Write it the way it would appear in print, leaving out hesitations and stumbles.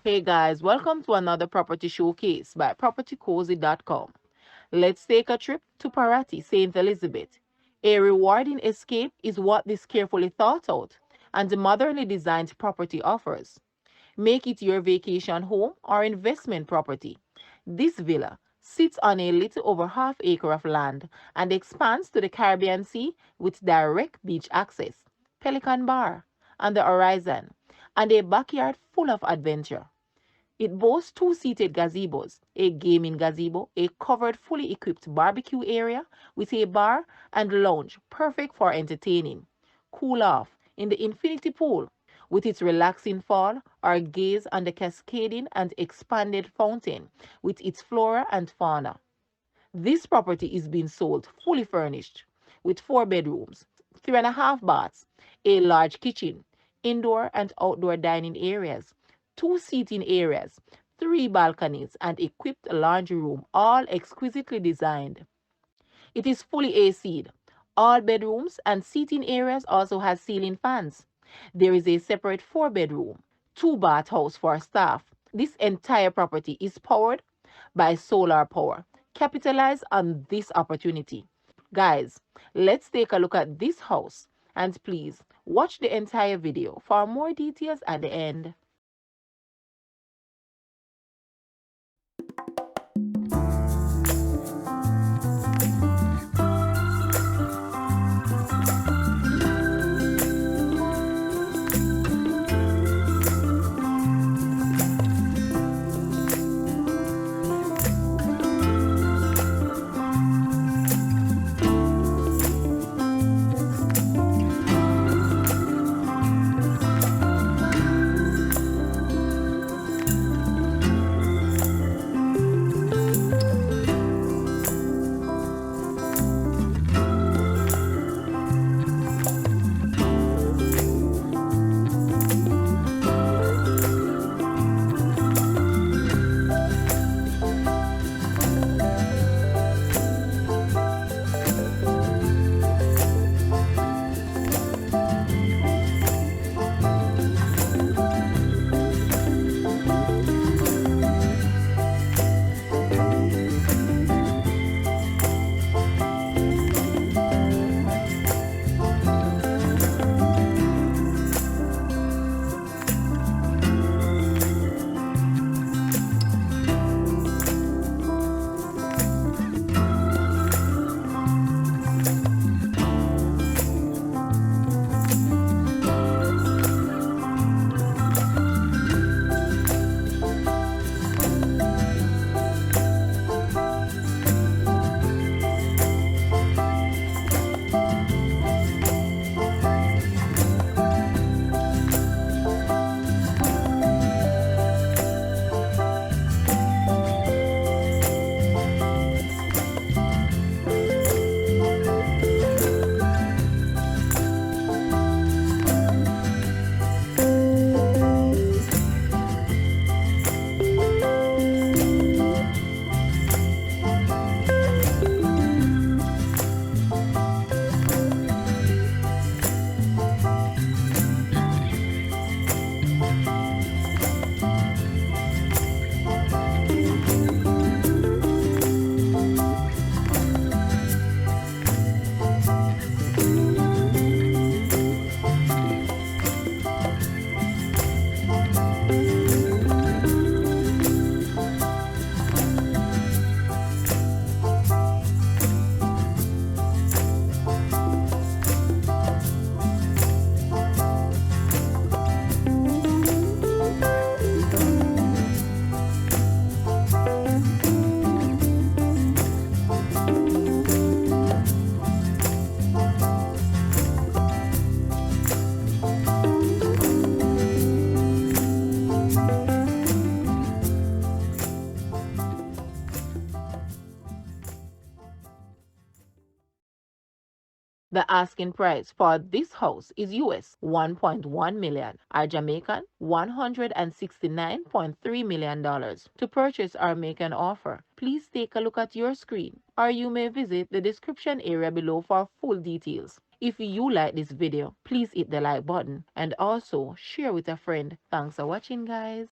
Hey guys, welcome to another property showcase by propertycozy.com. Let's take a trip to Parottee, St. Elizabeth. A rewarding escape is what this carefully thought out and modernly designed property offers. Make it your vacation home or investment property. This villa sits on a little over half acre of land and expands to the Caribbean Sea with direct beach access, Pelican Bar on the horizon, and a backyard full of adventure. It boasts two-seated gazebos, a gaming gazebo, a covered fully equipped barbecue area with a bar and lounge perfect for entertaining. Cool off in the infinity pool with its relaxing fall or gaze on the cascading and expanded fountain with its flora and fauna. This property is being sold fully furnished with 4 bedrooms, 3.5 baths, a large kitchen, indoor and outdoor dining areas, two seating areas, 3 balconies, and equipped laundry room, all exquisitely designed. It is fully AC'd. All bedrooms and seating areas also has ceiling fans. There is a separate 4 bedroom, 2 bathhouse for staff. This entire property is powered by solar power. Capitalize on this opportunity. Guys, let's take a look at this house and please watch the entire video for more details at the end. The asking price for this house is US 1.1 million or Jamaican $169.3 million. To purchase or make an offer, please take a look at your screen or you may visit the description area below for full details. If you like this video, please hit the like button and also share with a friend. Thanks for watching, guys.